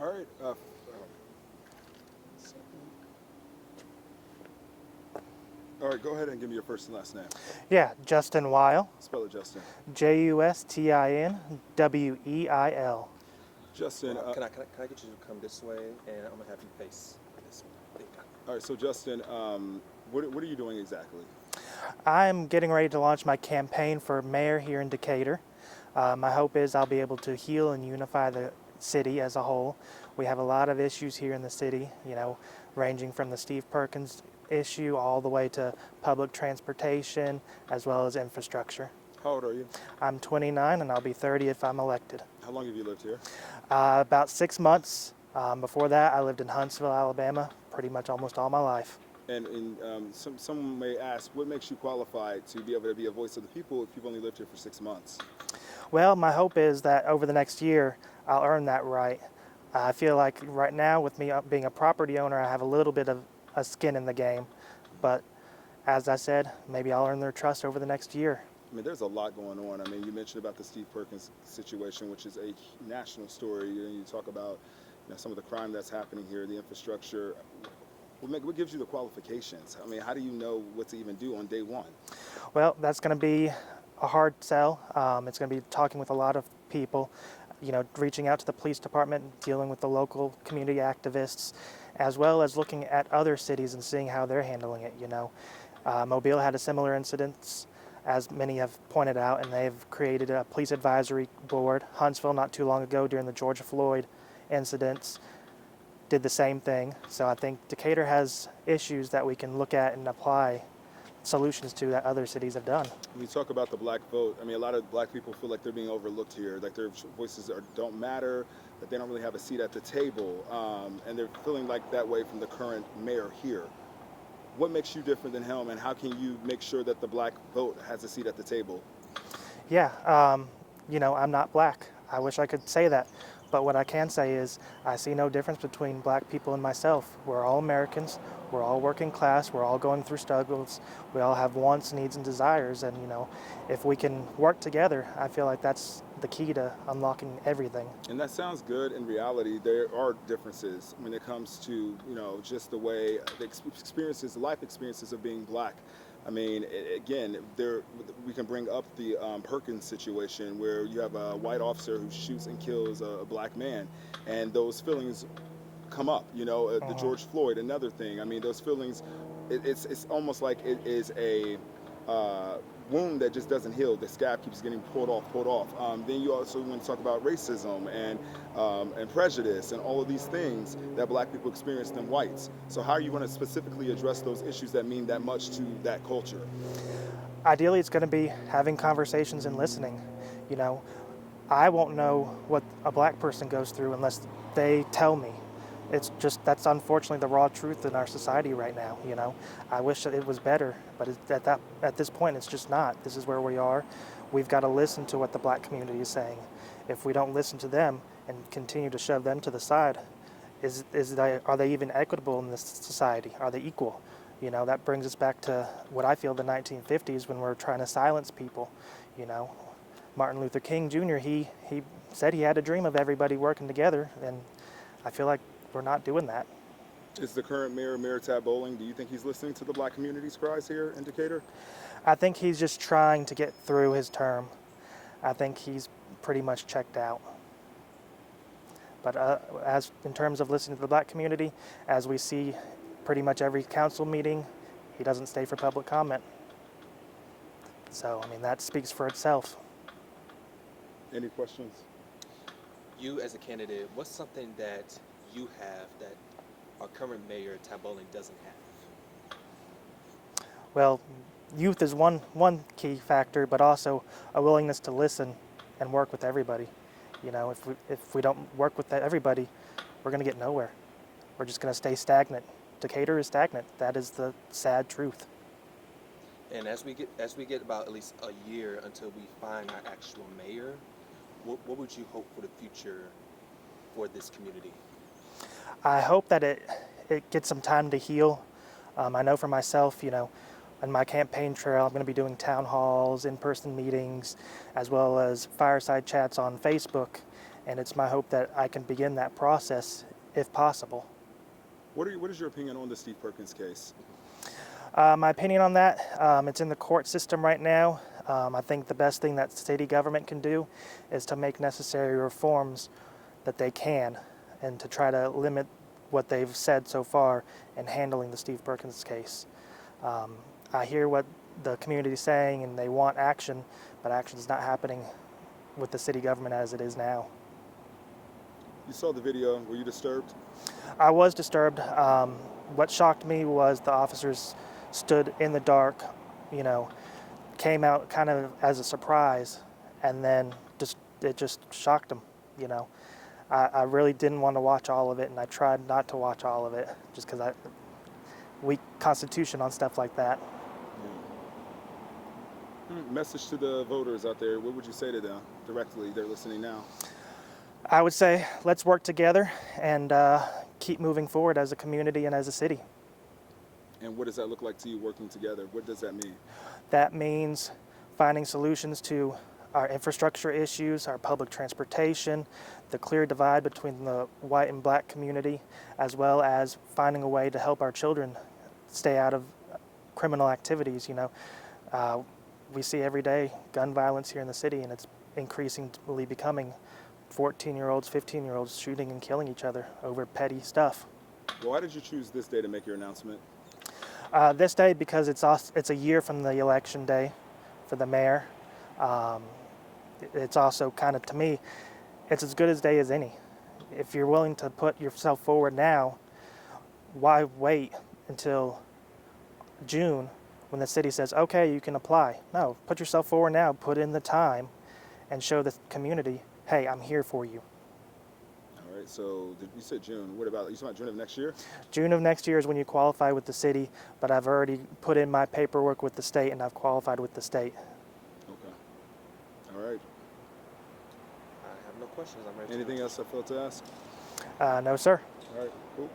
All right. All right, go ahead and give me your first and last name. Yeah, Justin Weil, Spell it, Justin. Justinweil. Justin, Well, can I get you to come this way, and I'm gonna have you face this way. There you go. all right, so Justin, what are you doing exactly? I'm getting ready to launch my campaign for mayor here in Decatur. My hope is I'll be able to heal and unify the city as a whole. We have a lot of issues here in the city, ranging from the Steve Perkins issue all the way to public transportation as well as infrastructure. How old are you? I'm 29 and I'll be 30 if I'm elected. How long have you lived here? About 6 months. Before that, I lived in Huntsville, Alabama, pretty much almost all my life. And someone may ask, what makes you qualified to be able to be a voice of the people if you've only lived here for 6 months? Well, my hope is that over the next year, I'll earn that right. I feel like right now, with me being a property owner, I have a little bit of a skin in the game. But as I said, maybe I'll earn their trust over the next year. I mean, there's a lot going on. I mean, you mentioned about the Steve Perkins situation, which is a national story. You talk about some of the crime that's happening here, the infrastructure. What gives you the qualifications? I mean, how do you know what to even do on day one? Well, that's going to be a hard sell. It's going to be talking with a lot of people, reaching out to the police department, dealing with the local community activists, as well as looking at other cities and seeing how they're handling it. Mobile had a similar incident, as many have pointed out, and they've created a police advisory board. Huntsville, not too long ago, during the George Floyd incidents, did the same thing. So I think Decatur has issues that we can look at and apply solutions to that other cities have done. When you talk about the black vote, I mean, a lot of black people feel like they're being overlooked here, like their voices don't matter, that they don't really have a seat at the table, and they're feeling like that way from the current mayor here. What makes you different than him, and how can you make sure that the black vote has a seat at the table? Yeah, I'm not black. I wish I could say that. But what I can say is I see no difference between black people and myself. We're all Americans. We're all working class. We're all going through struggles. We all have wants, needs, and desires. And, if we can work together, I feel like that's the key to unlocking everything. And that sounds good. In reality, there are differences when it comes to, just the way the experiences, life experiences of being black. I mean, again, we can bring up the Perkins situation where you have a white officer who shoots and kills a black man, and those feelings come up. The George Floyd, another thing. I mean, those feelings, it's almost like it is a wound that just doesn't heal. The scab keeps getting pulled off. Then you also want to talk about racism and prejudice and all of these things that black people experience than whites. So how are you going to specifically address those issues that mean that much to that culture? Ideally, it's going to be having conversations and listening. I won't know what a black person goes through unless they tell me. It's just, that's unfortunately the raw truth in our society right now. I wish that it was better, but at this point it's just not. This is where we are. We've got to listen to what the black community is saying. If we don't listen to them and continue to shove them to the side, are they even equitable in this society? Are they equal? That brings us back to what I feel the 1950s when we're trying to silence people. Martin Luther King Jr., he said he had a dream of everybody working together, and I feel like we're not doing that. Is the current Mayor Tab Bowling, do you think he's listening to the black community's cries here in Decatur? I think he's just trying to get through his term. I think he's pretty much checked out. But as in terms of listening to the black community, as we see pretty much every council meeting, he doesn't stay for public comment. So, that speaks for itself. Any questions? You as a candidate, what's something that you have that our current mayor, Tab Bowling, doesn't have? Well, youth is one key factor, but also a willingness to listen and work with everybody. If we don't work with everybody, we're going to get nowhere. We're just going to stay stagnant. Decatur is stagnant. That is the sad truth. And as we get about at least a year until we find our actual mayor, what would you hope for the future for this community? I hope that it gets some time to heal. I know for myself, on my campaign trail, I'm going to be doing town halls, in-person meetings, as well as fireside chats on Facebook. and it's my hope that I can begin that process if possible. What is your opinion on the Steve Perkins case? My opinion on that, it's in the court system right now. I think the best thing that city government can do is to make necessary reforms that they can, and to try to limit what they've said so far in handling the Steve Perkins case. I hear what the community is saying and they want action, but action is not happening with the city government as it is now. You saw the video. Were you disturbed? I was disturbed. What shocked me was the officers stood in the dark, you know, came out kind of as a surprise, and then it just shocked them, you know. I really didn't want to watch all of it, and I tried not to watch all of it just because weak constitution on stuff like that. Message to the voters out there. What would you say to them directly? They're listening now. I would say let's work together and keep moving forward as a community and as a city. And what does that look like to you working together? What does that mean? That means finding solutions to our infrastructure issues, our public transportation, the clear divide between the white and black community, as well as finding a way to help our children stay out of criminal activities. You know, we see every day gun violence here in the city, and it's increasingly becoming 14-year-olds, 15-year-olds shooting and killing each other over petty stuff. Why did you choose this day to make your announcement? This day because it's a year from the election day for the mayor. It's also kind of, to me, it's as good a day as any. If you're willing to put yourself forward now, why wait until June when the city says, okay, you can apply? No, put yourself forward now, put in the time, and show the community, hey, I'm here for you. All right, so you said June. What about, you talking about June of next year? June of next year is when you qualify with the city, but I've already put in my paperwork with the state, and I've qualified with the state. Okay. All right. I have no questions. I'm ready. Anything else I failed to ask? No, sir. All right, cool.